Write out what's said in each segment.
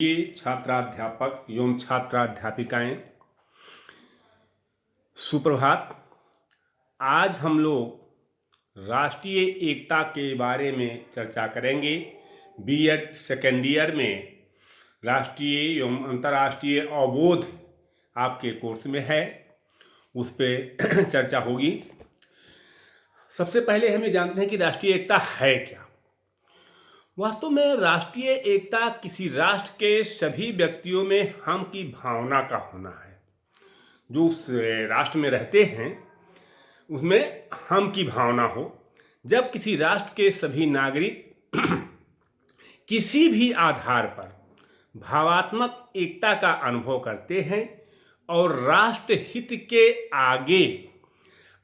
ये छात्राध्यापक एवं छात्राध्यापिकाएं, सुप्रभात। आज हम लोग राष्ट्रीय एकता के बारे में चर्चा करेंगे। बीएड सेकेंड ईयर में राष्ट्रीय एवं अंतर्राष्ट्रीय अवबोध आपके कोर्स में है, उस पर चर्चा होगी। सबसे पहले हम ये जानते हैं कि राष्ट्रीय एकता है क्या। वास्तव में राष्ट्रीय एकता किसी राष्ट्र के सभी व्यक्तियों में हम की भावना का होना है। जो उस राष्ट्र में रहते हैं उसमें हम की भावना हो। जब किसी राष्ट्र के सभी नागरिक किसी भी आधार पर भावात्मक एकता का अनुभव करते हैं और राष्ट्र हित के आगे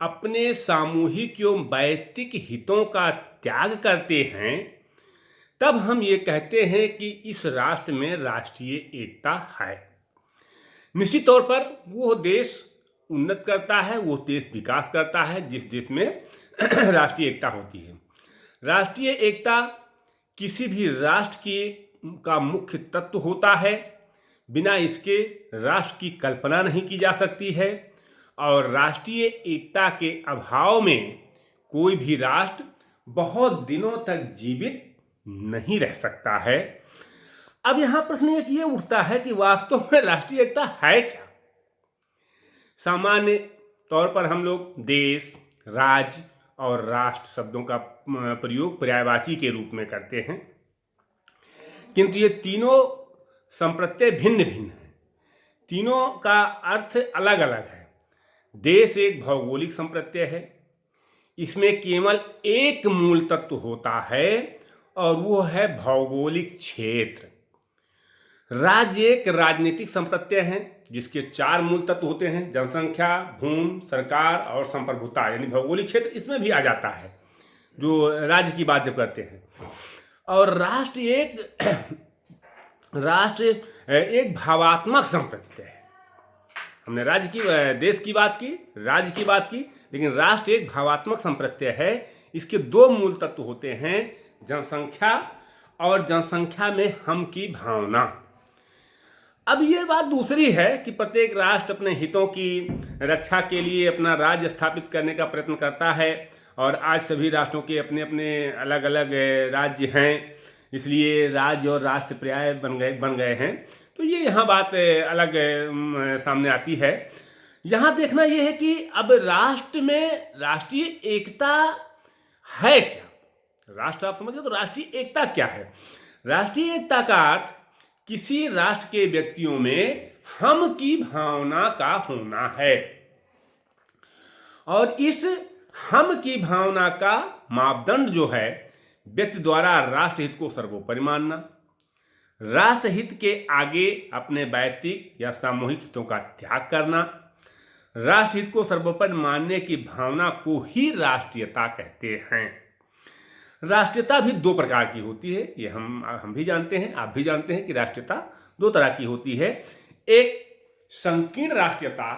अपने सामूहिक एवं वैयक्तिक हितों का त्याग करते हैं, तब हम ये कहते हैं कि इस राष्ट्र में राष्ट्रीय एकता है। निश्चित तौर पर वो देश उन्नत करता है, वो देश विकास करता है जिस देश में राष्ट्रीय एकता होती है। राष्ट्रीय एकता किसी भी राष्ट्र का मुख्य तत्व होता है। बिना इसके राष्ट्र की कल्पना नहीं की जा सकती है और राष्ट्रीय एकता के अभाव में कोई भी राष्ट्र बहुत दिनों तक जीवित नहीं रह सकता है। अब यहां प्रश्न एक ये उठता है कि वास्तव में राष्ट्रीय एकता है क्या। सामान्य तौर पर हम लोग देश, राज्य और राष्ट्र शब्दों का प्रयोग पर्यायवाची के रूप में करते हैं, किंतु ये तीनों संप्रत्यय भिन्न भिन्न हैं। तीनों का अर्थ अलग अलग है। देश एक भौगोलिक संप्रत्यय है, इसमें केवल एक मूल तत्व होता है और वो है भौगोलिक क्षेत्र। राज्य एक राजनीतिक संप्रत्यय है जिसके 4 मूल तत्व होते हैं: जनसंख्या, भूमि, सरकार और संप्रभुता, यानी भौगोलिक क्षेत्र इसमें भी आ जाता है जो राज्य की बात जब करते हैं। और राष्ट्र एक भावात्मक संप्रत्यय है। हमने राज्य की, देश की बात की, राज्य की बात की, लेकिन राष्ट्र एक भावात्मक संप्रत्यय है। इसके 2 मूल तत्व होते हैं: जनसंख्या और जनसंख्या में हम की भावना। अब ये बात दूसरी है कि प्रत्येक राष्ट्र अपने हितों की रक्षा के लिए अपना राज्य स्थापित करने का प्रयत्न करता है और आज सभी राष्ट्रों के अपने अपने अलग अलग राज्य हैं, इसलिए राज्य और राष्ट्र पर्याय बन गए हैं। तो ये यहाँ बात अलग सामने आती है। यहाँ देखना ये है कि अब राष्ट्र में राष्ट्रीय एकता है क्या। राष्ट्र आप समझिए तो राष्ट्रीय एकता क्या है। राष्ट्रीय एकता का अर्थ किसी राष्ट्र के व्यक्तियों में हम की भावना का होना है और इस हम की भावना का मापदंड जो है व्यक्ति द्वारा राष्ट्रहित को सर्वोपरि मानना, राष्ट्रहित के आगे अपने वैयक्तिक या सामूहिक हितों का त्याग करना, राष्ट्रहित को सर्वोपरि मानने की भावना को ही राष्ट्रीयता कहते हैं। राष्ट्रीयता भी 2 प्रकार की होती है, ये हम भी जानते हैं, आप भी जानते हैं कि राष्ट्रीयता 2 तरह की होती है। एक संकीर्ण राष्ट्रीयता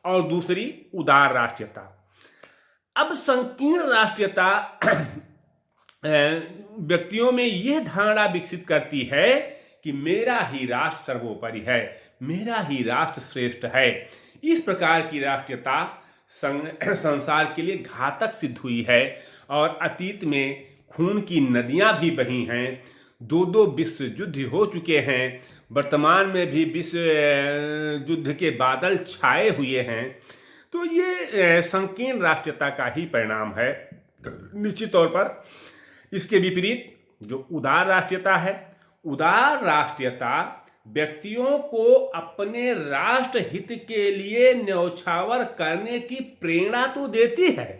और दूसरी उदार राष्ट्रीयता। अब संकीर्ण राष्ट्रीयता व्यक्तियों में यह धारणा विकसित करती है कि मेरा ही राष्ट्र सर्वोपरि है, मेरा ही राष्ट्र श्रेष्ठ है। इस प्रकार की राष्ट्रीयता संसार के लिए घातक सिद्ध हुई है और अतीत में खून की नदियां भी बही हैं। 2 विश्व युद्ध हो चुके हैं, वर्तमान में भी विश्व युद्ध के बादल छाए हुए हैं। तो ये संकीर्ण राष्ट्रीयता का ही परिणाम है। निश्चित तौर पर इसके विपरीत जो उदार राष्ट्रीयता है, उदार राष्ट्रीयता व्यक्तियों को अपने राष्ट्र हित के लिए न्यौछावर करने की प्रेरणा तो देती है,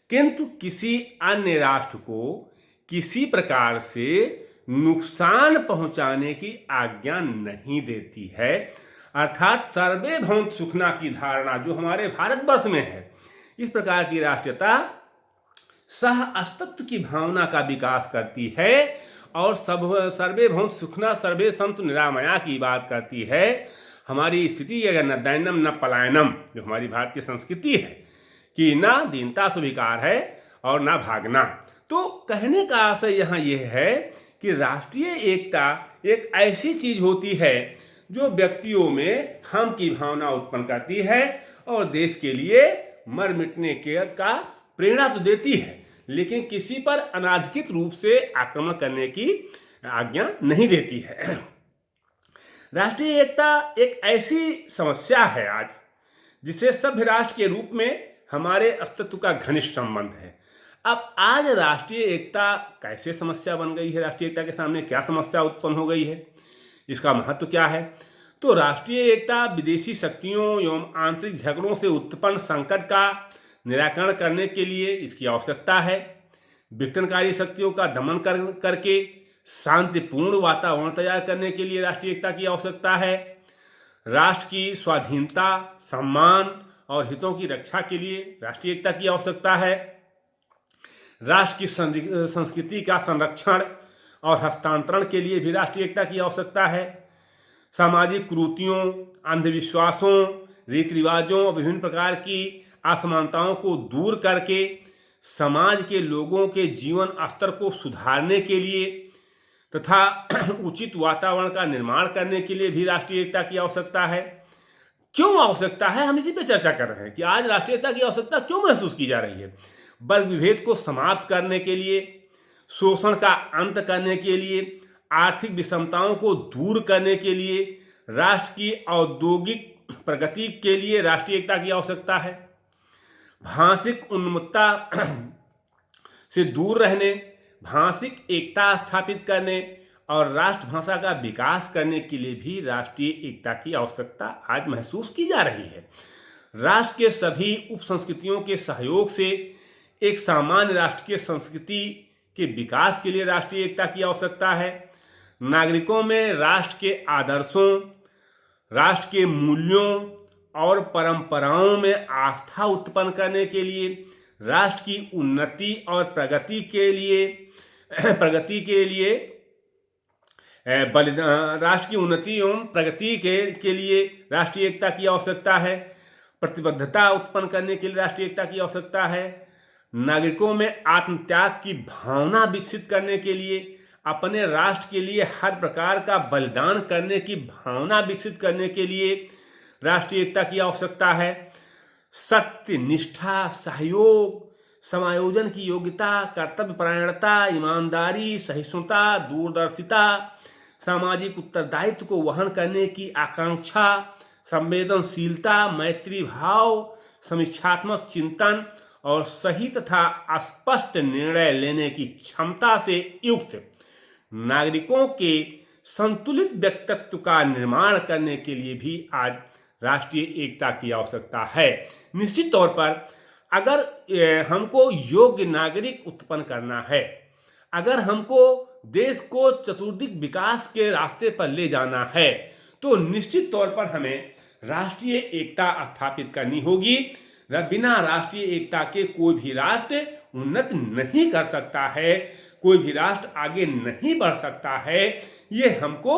किंतु किसी अन्य राष्ट्र को किसी प्रकार से नुकसान पहुंचाने की आज्ञा नहीं देती है। अर्थात सर्वे भवन्तु सुखिनः की धारणा जो हमारे भारतवर्ष में है, इस प्रकार की राष्ट्रीयता सह अस्तित्व की भावना का विकास करती है और सर्वे भवन्तु सुखिनः सर्वे सन्तु निरामया की बात करती है। हमारी स्थिति अगर न दैन्यम न पलायनम, जो हमारी भारतीय संस्कृति है कि ना दीनता स्वीकार है और ना भागना। तो कहने का आशय यहाँ यह है कि राष्ट्रीय एकता एक ऐसी चीज होती है जो व्यक्तियों में हम की भावना उत्पन्न करती है और देश के लिए मर मिटने का प्रेरणा तो देती है, लेकिन किसी पर अनाधिकृत रूप से आक्रमण करने की आज्ञा नहीं देती है। राष्ट्रीय एकता एक ऐसी समस्या है आज जिसे सभ्य राष्ट्र के रूप में हमारे अस्तित्व का घनिष्ठ संबंध है। अब आज राष्ट्रीय एकता कैसे समस्या बन गई है, राष्ट्रीय एकता के सामने क्या समस्या उत्पन्न हो गई है, इसका महत्व क्या है? तो राष्ट्रीय एकता विदेशी शक्तियों एवं आंतरिक झगड़ों से उत्पन्न संकट का निराकरण करने के लिए इसकी आवश्यकता है। विघटनकारी शक्तियों का दमन करके शांतिपूर्ण वातावरण तैयार करने के लिए राष्ट्रीय एकता की आवश्यकता है। राष्ट्र की स्वाधीनता, सम्मान और हितों की रक्षा के लिए राष्ट्रीय एकता की आवश्यकता है। राष्ट्र की संस्कृति का संरक्षण और हस्तांतरण के लिए भी राष्ट्रीय एकता की आवश्यकता है। सामाजिक कुरीतियों, अंधविश्वासों, रीति रिवाजों और विभिन्न प्रकार की असमानताओं को दूर करके समाज के लोगों के जीवन स्तर को सुधारने के लिए तथा उचित वातावरण का निर्माण करने के लिए भी राष्ट्रीय एकता की आवश्यकता है। क्यों आवश्यकता है, हम इसी पे चर्चा कर रहे हैं कि आज राष्ट्रीय एकता की आवश्यकता क्यों महसूस की जा रही है। वर्ग विभेद को समाप्त करने के लिए, शोषण का अंत करने के लिए, आर्थिक विषमताओं को दूर करने के लिए, राष्ट्र की औद्योगिक प्रगति के लिए राष्ट्रीय एकता की आवश्यकता है। भाषिक उन्मत्तता से दूर रहने, भाषिक एकता स्थापित करने और राष्ट्रभाषा का विकास करने के लिए भी राष्ट्रीय एकता की आवश्यकता आज महसूस की जा रही है। राष्ट्र के सभी उप संस्कृतियों के सहयोग से एक सामान्य राष्ट्र की संस्कृति के विकास के लिए राष्ट्रीय एकता की आवश्यकता है। नागरिकों में राष्ट्र के आदर्शों, राष्ट्र के मूल्यों और परंपराओं में आस्था उत्पन्न करने के लिए, राष्ट्र की उन्नति और प्रगति के लिए राष्ट्र की उन्नति एवं प्रगति के लिए राष्ट्रीय एकता की आवश्यकता है। प्रतिबद्धता उत्पन्न करने के लिए राष्ट्रीय एकता की आवश्यकता है। नागरिकों में आत्मत्याग की भावना विकसित करने के लिए, अपने राष्ट्र के लिए हर प्रकार का बलिदान करने की भावना विकसित करने के लिए राष्ट्रीय एकता की आवश्यकता है। सत्य, निष्ठा, सहयोग, समायोजन की योग्यता, कर्तव्यपरायणता, ईमानदारी, सहिष्णुता, दूरदर्शिता, सामाजिक उत्तरदायित्व को वहन करने की आकांक्षा, संवेदनशीलता, मैत्री भाव, समीक्षात्मक चिंतन और सही तथा स्पष्ट निर्णय लेने की क्षमता से युक्त नागरिकों के संतुलित व्यक्तित्व का निर्माण करने के लिए भी आज राष्ट्रीय एकता की आवश्यकता है। निश्चित तौर पर अगर हमको योग्य नागरिक उत्पन्न करना है, अगर हमको देश को चतुर्दिक विकास के रास्ते पर ले जाना है, तो निश्चित तौर पर हमें राष्ट्रीय एकता स्थापित करनी होगी। बिना राष्ट्रीय एकता के कोई भी राष्ट्र उन्नति नहीं कर सकता है, कोई भी राष्ट्र आगे नहीं बढ़ सकता है। ये हमको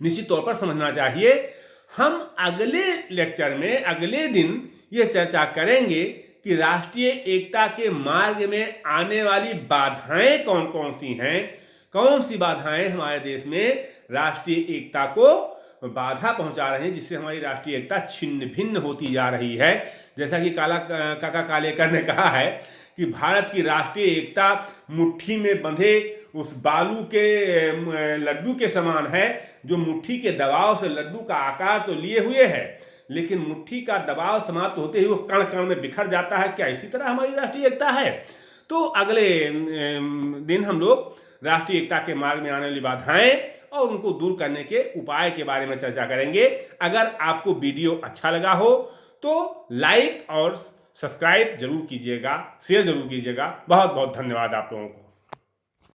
निश्चित तौर पर समझना चाहिए। हम अगले लेक्चर में अगले दिन ये चर्चा करेंगे कि राष्ट्रीय एकता के मार्ग में आने वाली बाधाएं कौन कौन सी हैं, कौन सी बाधाएं हमारे देश में राष्ट्रीय एकता को बाधा पहुंचा रहे हैं, जिससे हमारी राष्ट्रीय एकता छिन्न भिन्न होती जा रही है। जैसा कि काका कालेकर ने कहा है कि भारत की राष्ट्रीय एकता मुट्ठी में बंधे उस बालू के लड्डू के समान है, जो मुट्ठी के दबाव से लड्डू का आकार तो लिए हुए है, लेकिन मुट्ठी का दबाव समाप्त होते ही वो कण कण में बिखर जाता है। क्या इसी तरह हमारी राष्ट्रीय एकता है? तो अगले दिन हम लोग राष्ट्रीय एकता के मार्ग में आने वाली बाधाएं और उनको दूर करने के उपाय के बारे में चर्चा करेंगे। अगर आपको वीडियो अच्छा लगा हो तो लाइक और सब्सक्राइब जरूर कीजिएगा, शेयर जरूर कीजिएगा। बहुत बहुत धन्यवाद आप लोगों को।